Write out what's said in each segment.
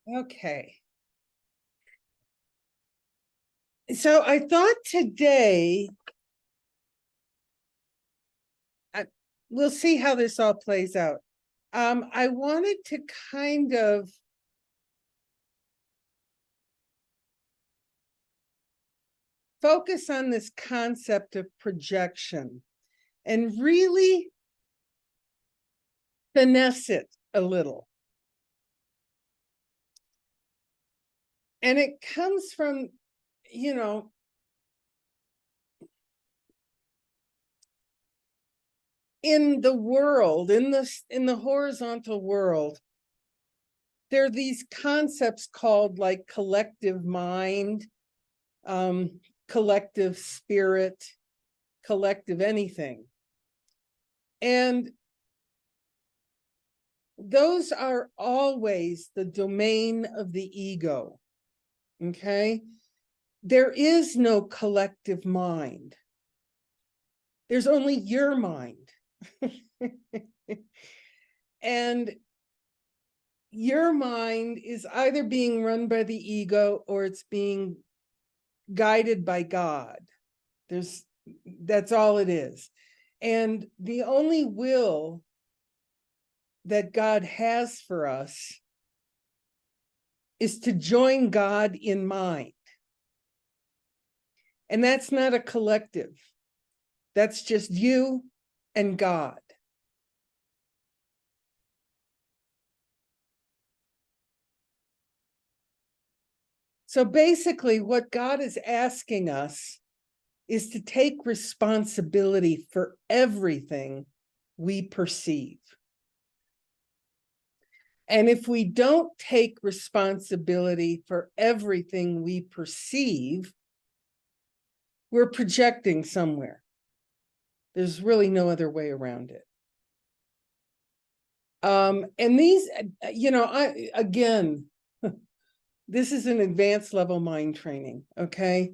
Okay. So I thought today, we'll see how this all plays out. I wanted to kind of focus on this concept of projection and really finesse it a little. And it comes from, in the world, in the horizontal world, there are these concepts called like collective mind, collective spirit, collective anything. And those are always the domain of the ego. Okay? There is no collective mind. There's only your mind. And your mind is either being run by the ego or it's being guided by God. That's all it is. And the only will that God has for us is to join God in mind. And that's not a collective. That's just you and God. So basically, what God is asking us is to take responsibility for everything we perceive. And if we don't take responsibility for everything we perceive, we're projecting somewhere. There's really no other way around it. And these, again, this is an advanced level mind training, okay?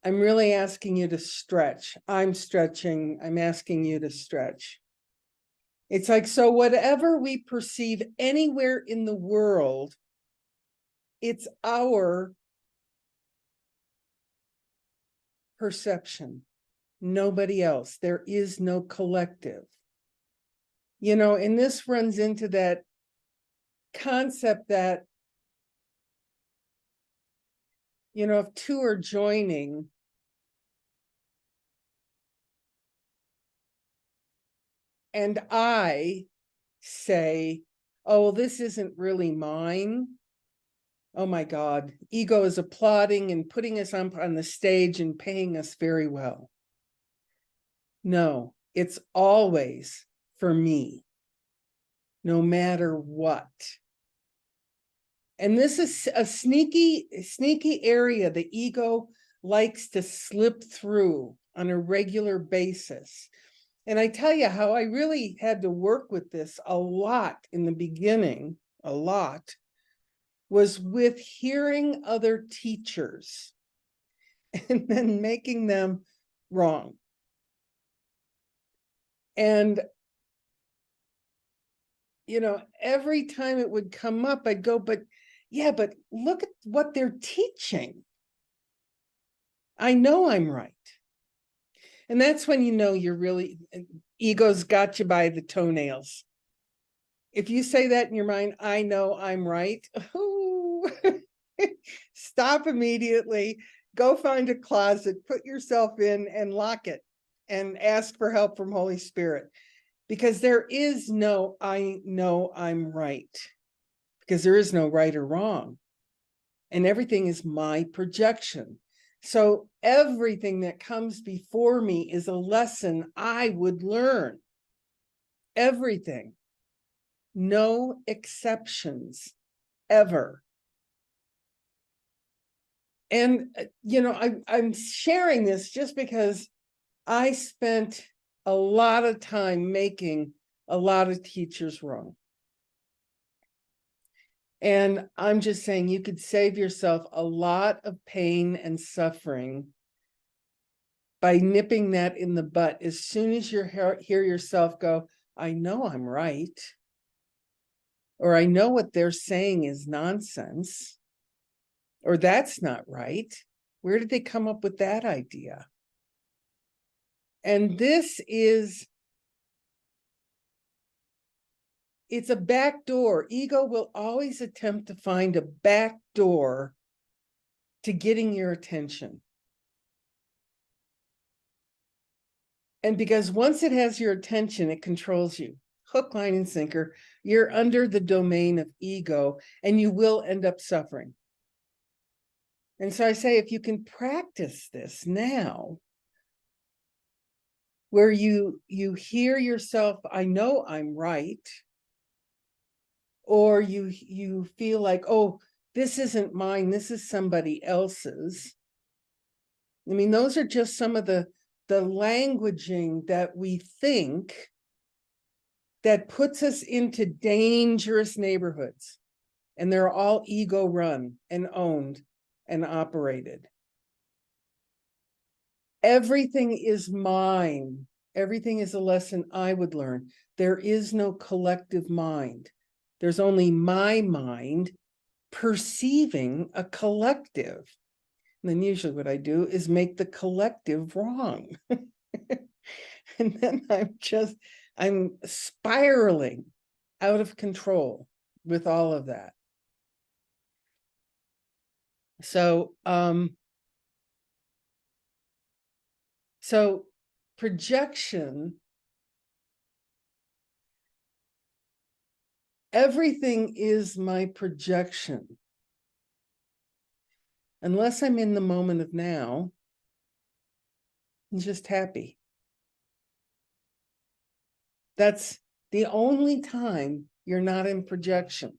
I'm really asking you to stretch. I'm stretching. I'm asking you to stretch. It's like, so whatever we perceive anywhere in the world, it's our perception, nobody else. There is no collective. And this runs into that concept that, if two are joining, and I say, oh, well, this isn't really mine. Oh my God, ego is applauding and putting us on the stage and paying us very well. No, it's always for me, no matter what. And this is a sneaky area the ego likes to slip through on a regular basis. And I tell you how I really had to work with this a lot in the beginning, was with hearing other teachers and then making them wrong. And, every time it would come up, I'd go, but look at what they're teaching. I know I'm right. And that's when you're really, ego's got you by the toenails. If you say that in your mind, I know I'm right. Stop immediately, go find a closet, put yourself in and lock it and ask for help from Holy Spirit. Because there is no, I know I'm right. Because there is no right or wrong. And everything is my projection. So everything that comes before me is a lesson I would learn. Everything. No exceptions, ever. And, I'm sharing this just because I spent a lot of time making a lot of teachers wrong. And I'm just saying you could save yourself a lot of pain and suffering by nipping that in the butt as soon as you hear yourself go, I know I'm right. or I know what they're saying is nonsense, or that's not right. Where did they come up with that idea? And this is, it's a back door. Ego will always attempt to find a back door to getting your attention. And because once it has your attention, it controls you. Hook, line, and sinker. You're under the domain of ego, and you will end up suffering. And so I say, if you can practice this now, where you hear yourself, I know I'm right, or you feel like, oh, this isn't mine, this is somebody else's. I mean, those are just some of the languaging that we think that puts us into dangerous neighborhoods. And they're all ego run and owned and operated. Everything is mine. Everything is a lesson I would learn. There is no collective mind. There's only my mind perceiving a collective. And then usually what I do is make the collective wrong. And then I'm spiraling out of control with all of that. So, so projection, everything is my projection. Unless I'm in the moment of now, I'm just happy. That's the only time you're not in projection.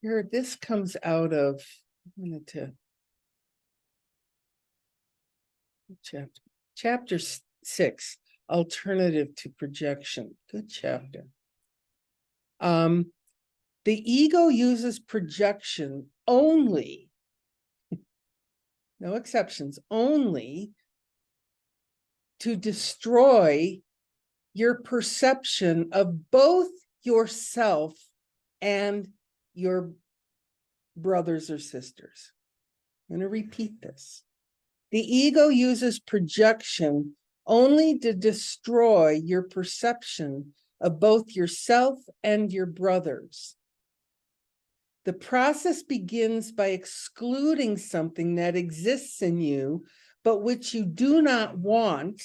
Here, this comes out of, I'm going to chapter 6, Alternative to Projection. Good chapter. The ego uses projection only, no exceptions, only to destroy your perception of both yourself and your brothers or sisters. I'm going to repeat this. The ego uses projection only to destroy your perception of both yourself and your brothers. The process begins by excluding something that exists in you, but which you do not want,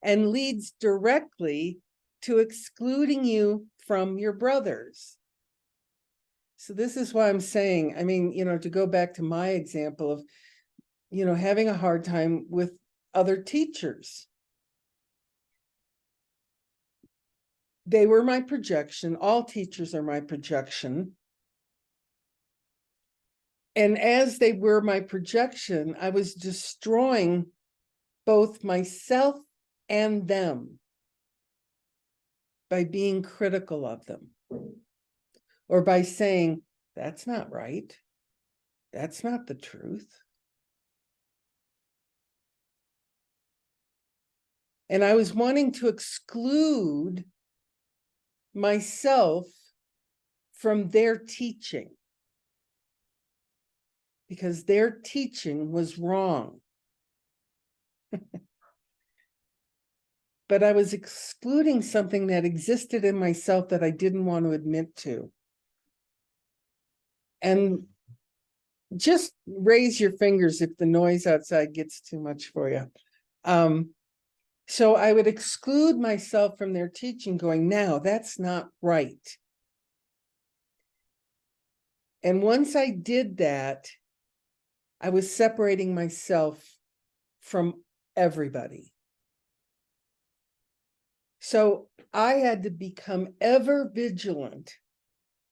and leads directly to excluding you from your brothers. So this is why I'm saying, I mean, to go back to my example of, having a hard time with other teachers. They were my projection. All teachers are my projection. And as they were my projection, I was destroying both myself and them by being critical of them, or by saying, that's not right. That's not the truth. And I was wanting to exclude myself from their teaching, because their teaching was wrong. But I was excluding something that existed in myself that I didn't want to admit to. And just raise your fingers if the noise outside gets too much for you. So I would exclude myself from their teaching, going, now that's not right. And once I did that, I was separating myself from everybody. So I had to become ever vigilant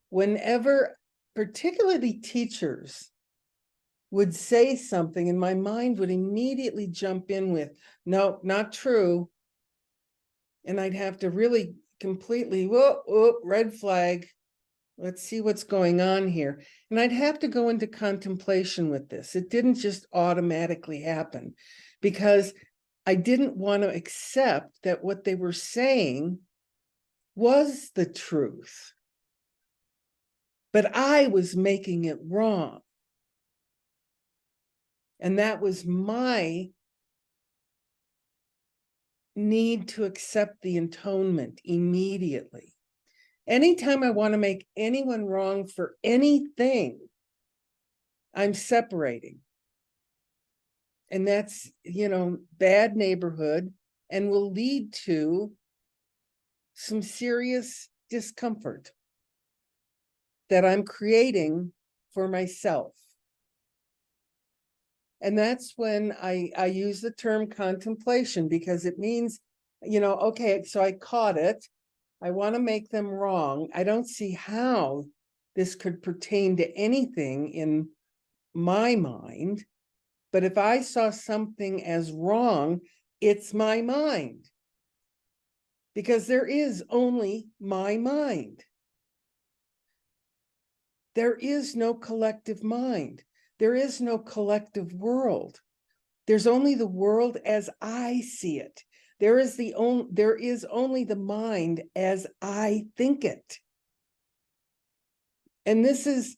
whenever, particularly teachers, would say something, and my mind would immediately jump in with, no, not true. And I'd have to really completely, whoa, red flag. Let's see what's going on here. And I'd have to go into contemplation with this. It didn't just automatically happen, because I didn't want to accept that what they were saying was the truth, but I was making it wrong. And that was my need to accept the atonement immediately. Anytime I want to make anyone wrong for anything, I'm separating. And that's, bad neighborhood and will lead to some serious discomfort that I'm creating for myself. And that's when I use the term contemplation, because it means, okay, so I caught it. I want to make them wrong. I don't see how this could pertain to anything in my mind. But if I saw something as wrong, it's my mind. Because there is only my mind. There is no collective mind. There is no collective world. There's only the world as I see it. There is only the mind as I think it. And this is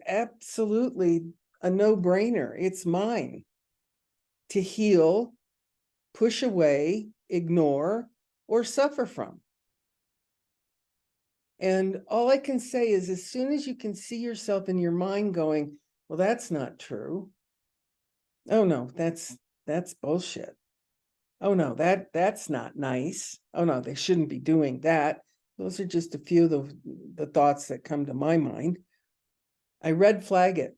absolutely a no-brainer. It's mine to heal, push away, ignore, or suffer from. And all I can say is, as soon as you can see yourself in your mind going, well, that's not true. Oh no, that's bullshit. Oh no, that's not nice. Oh no, they shouldn't be doing that. Those are just a few of the thoughts that come to my mind. I red flag it.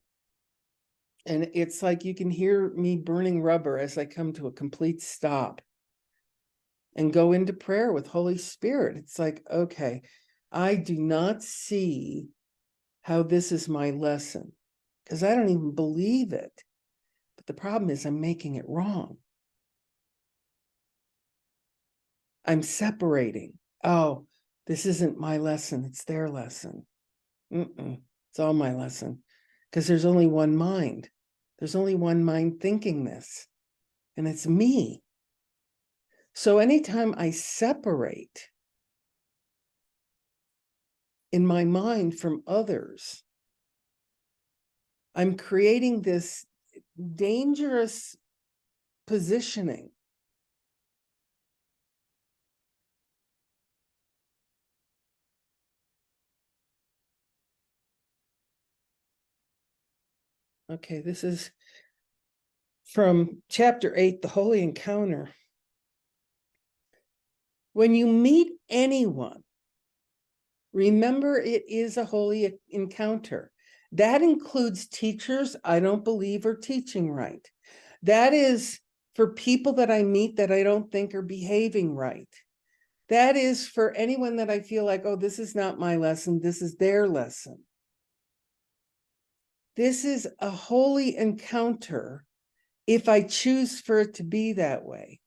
And it's like you can hear me burning rubber as I come to a complete stop and go into prayer with Holy Spirit. It's like, okay, I do not see how this is my lesson, because I don't even believe it. But the problem is I'm making it wrong. I'm separating. Oh, this isn't my lesson. It's their lesson. It's all my lesson, because there's only one mind. There's only one mind thinking this, and it's me. So anytime I separate in my mind from others, I'm creating this dangerous positioning. Okay, this is from chapter 8, The Holy Encounter. When you meet anyone, remember it is a holy encounter. That includes teachers I don't believe are teaching right. That is for people that I meet that I don't think are behaving right. That is for anyone that I feel like, oh, this is not my lesson, this is their lesson. This is a holy encounter if I choose for it to be that way.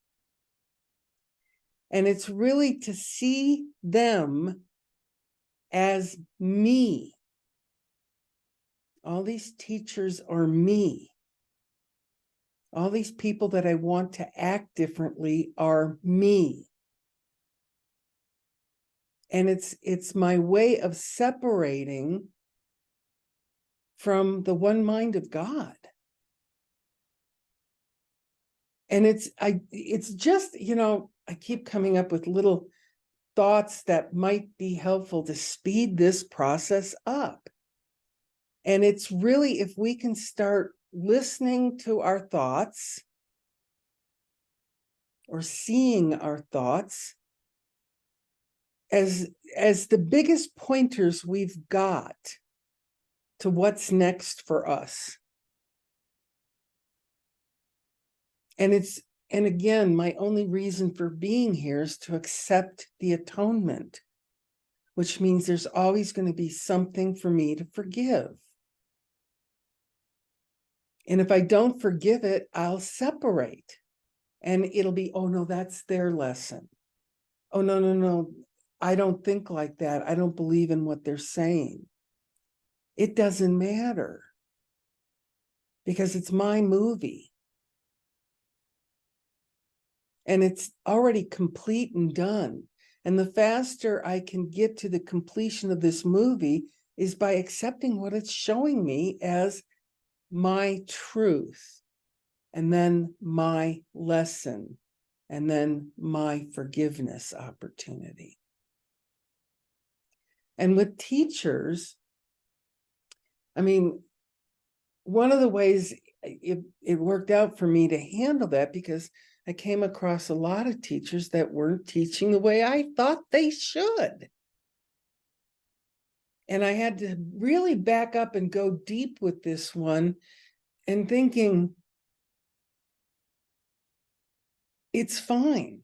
And it's really to see them as me. All these teachers are me. All these people that I want to act differently are me. And it's my way of separating from the one mind of God. And it's just, I keep coming up with little thoughts that might be helpful to speed this process up. And it's really, if we can start listening to our thoughts or seeing our thoughts as the biggest pointers we've got to what's next for us. And again, my only reason for being here is to accept the atonement, which means there's always going to be something for me to forgive. And if I don't forgive it, I'll separate. And it'll be, oh no, that's their lesson. Oh no, I don't think like that. I don't believe in what they're saying. It doesn't matter, because it's my movie. and it's already complete and done. And the faster I can get to the completion of this movie is by accepting what it's showing me as my truth, and then my lesson, and then my forgiveness opportunity. And with teachers, I mean, one of the ways it worked out for me to handle that, because I came across a lot of teachers that weren't teaching the way I thought they should. And I had to really back up and go deep with this one and thinking, it's fine.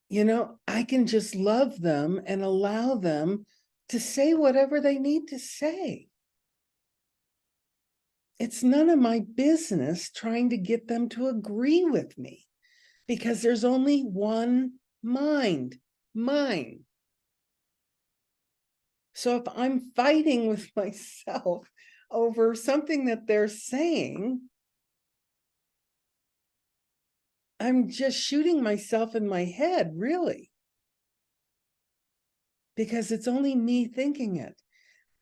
You know, I can just love them and allow them to say whatever they need to say. It's none of my business trying to get them to agree with me, because there's only one mind, mine. So if I'm fighting with myself over something that they're saying, I'm just shooting myself in my head, really, because it's only me thinking it.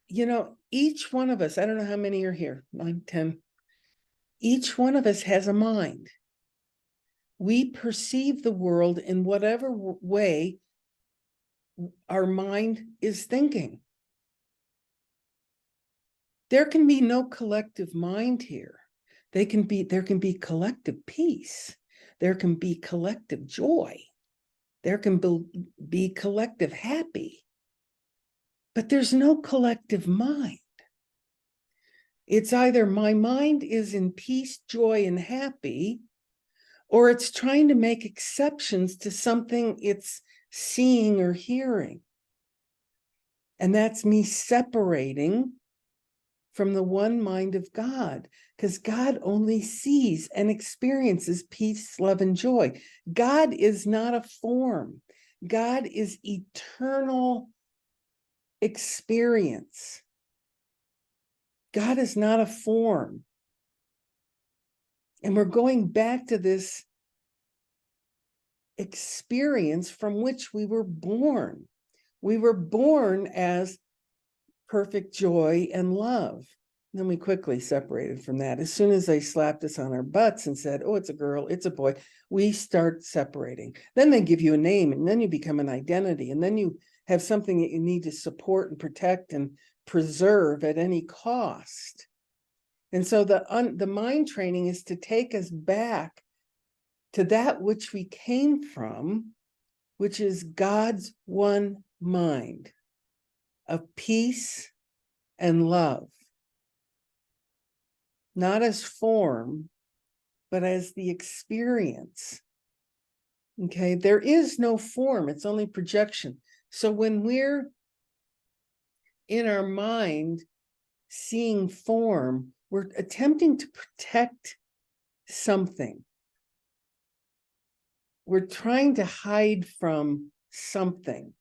You know, each one of us, I don't know how many are here, 9, 10, each one of us has a mind. We perceive the world in whatever way our mind is thinking. There can be no collective mind here. There can be collective peace. There can be collective joy. There can be collective happy. But there's no collective mind. It's either my mind is in peace, joy, and happy, or it's trying to make exceptions to something it's seeing or hearing. And that's me separating from the one mind of God, because God only sees and experiences peace, love, and joy. God is not a form. God is eternal experience. God is not a form. And we're going back to this experience from which we were born. We were born as perfect joy and love. And then we quickly separated from that. As soon as they slapped us on our butts and said, oh, it's a girl, it's a boy, we start separating. Then they give you a name, and then you become an identity, and then you have something that you need to support and protect and preserve at any cost. And so the mind training is to take us back to that which we came from, which is God's one mind of peace and love, not as form, but as the experience. Okay, there is no form, it's only projection. So when we're in our mind seeing form, we're attempting to protect something. We're trying to hide from something.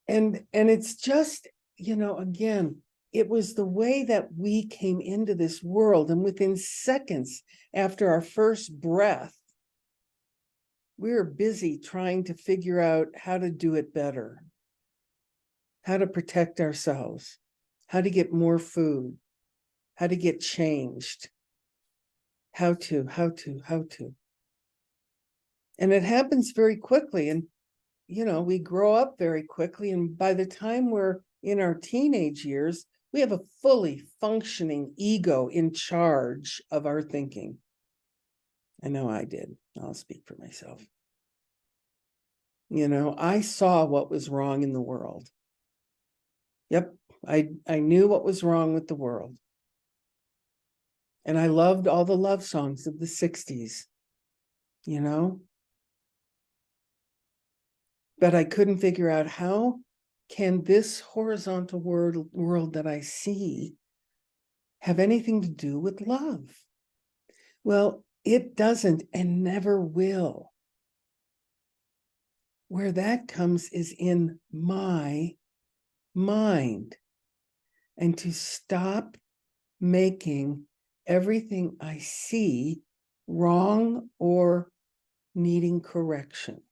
And it's just, you know, again, it was the way that we came into this world. And within seconds after our first breath, we were busy trying to figure out how to do it better, how to protect ourselves, how to get more food, how to get changed, how to. And it happens very quickly. And, you know, we grow up very quickly. And by the time we're in our teenage years, we have a fully functioning ego in charge of our thinking. I know I did. I'll speak for myself. You know, I saw what was wrong in the world. Yep, I knew what was wrong with the world. And I loved all the love songs of the 60s, you know? But I couldn't figure out, how can this horizontal world that I see have anything to do with love? Well, it doesn't and never will. Where that comes is in my mind. and to stop making everything I see wrong or needing correction.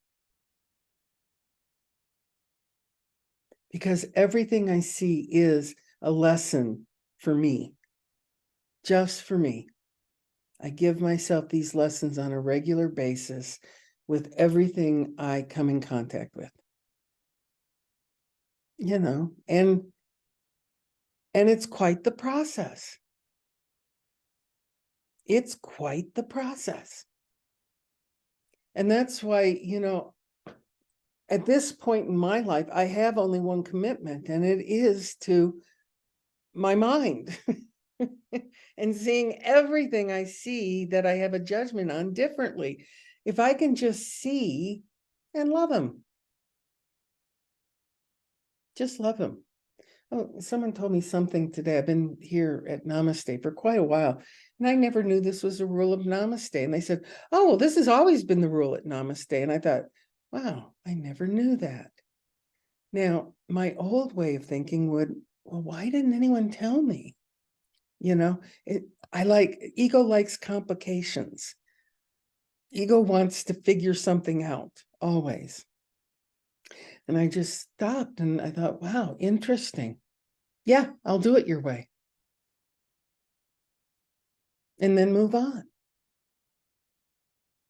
Because everything I see is a lesson for me, just for me. I give myself these lessons on a regular basis with everything I come in contact with. You know, and it's quite the process. It's quite the process. And that's why, you know, at this point in my life, I have only one commitment, and it is to my mind and seeing everything I see that I have a judgment on differently. If I can just see and love him, just love him. Oh, someone told me something today. I've been here at Namaste for quite a while, and I never knew this was a rule of Namaste. And they said, oh, well, this has always been the rule at Namaste. And I thought, wow, I never knew that. Now, my old way of thinking would, well, why didn't anyone tell me? You know, ego likes complications. Ego wants to figure something out always. And I just stopped and I thought, wow, interesting. Yeah, I'll do it your way. And then move on.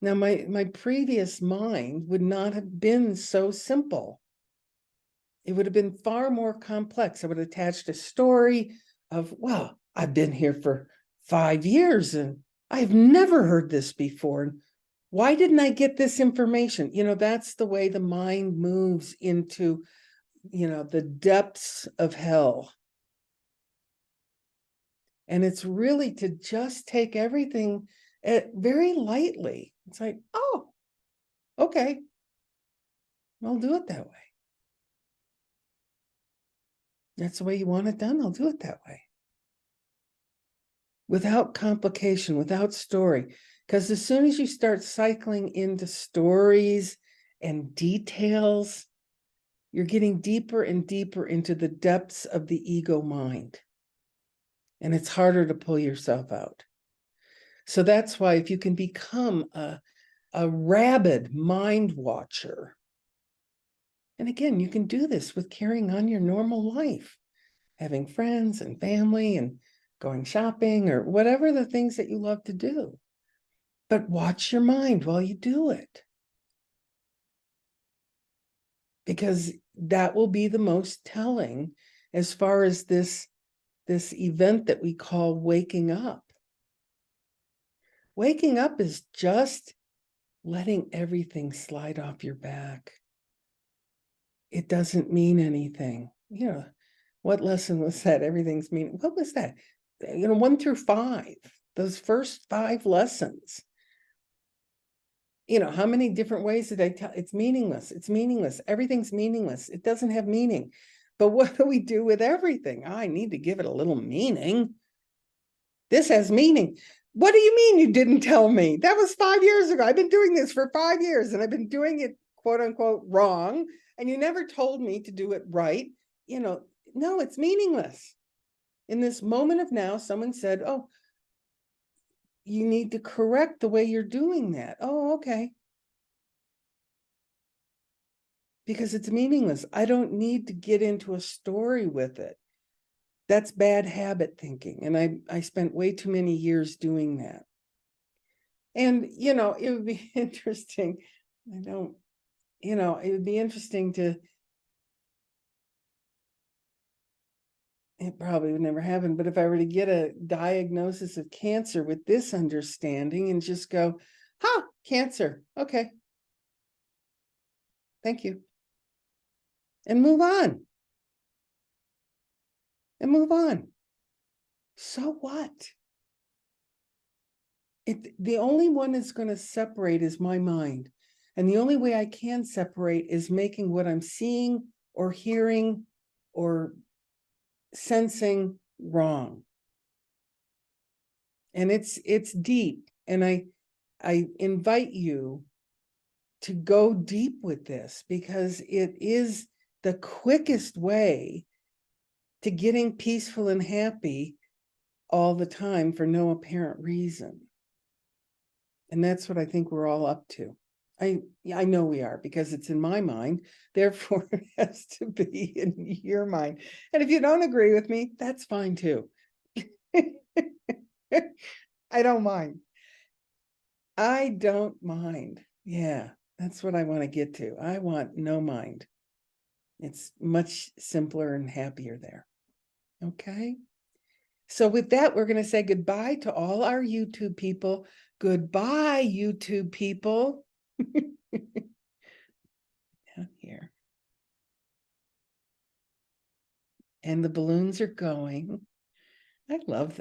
Now, my previous mind would not have been so simple. It would have been far more complex. I would have attached a story of, well, I've been here for 5 years and I've never heard this before. And why didn't I get this information? You know, that's the way the mind moves into, you know, the depths of hell. And it's really to just take everything very lightly. It's like, oh, okay, I'll do it that way. That's the way you want it done. I'll do it that way. Without complication, without story. Because as soon as you start cycling into stories and details, you're getting deeper and deeper into the depths of the ego mind. And it's harder to pull yourself out. So that's why if you can become a rabid mind watcher, and again, you can do this with carrying on your normal life, having friends and family and going shopping or whatever the things that you love to do. But watch your mind while you do it. Because that will be the most telling as far as this event that we call waking up. Waking up is just letting everything slide off your back. It doesn't mean anything. You know, what lesson was that? Everything's meaning. What was that? You know, 1 through 5, those first 5 lessons. You know, how many different ways did I tell? It's meaningless. It's meaningless. Everything's meaningless. It doesn't have meaning. But what do we do with everything? I need to give it a little meaning. This has meaning. What do you mean you didn't tell me? That was 5 years ago. I've been doing this for 5 years and I've been doing it, quote unquote, wrong. And you never told me to do it right. You know, no, it's meaningless. In this moment of now, someone said, oh, you need to correct the way you're doing that. Oh, okay. Because it's meaningless. I don't need to get into a story with it. That's bad habit thinking. And I spent way too many years doing that. And, you know, it would be interesting. It would be interesting to, it probably would never happen, but if I were to get a diagnosis of cancer with this understanding and just go, cancer, okay, thank you. And move on. And move on. So what? The only one that's going to separate is my mind. And the only way I can separate is making what I'm seeing or hearing or sensing wrong. And it's deep. And I invite you to go deep with this because it is the quickest way to getting peaceful and happy all the time for no apparent reason. And that's what I think we're all up to. I know we are, because it's in my mind, therefore it has to be in your mind. And if you don't agree with me, that's fine too. I don't mind. I don't mind. Yeah, that's what I want to get to. I want no mind. It's much simpler and happier there. Okay. So with that, we're going to say goodbye to all our YouTube people. Goodbye, YouTube people. Down here. And the balloons are going. I love that.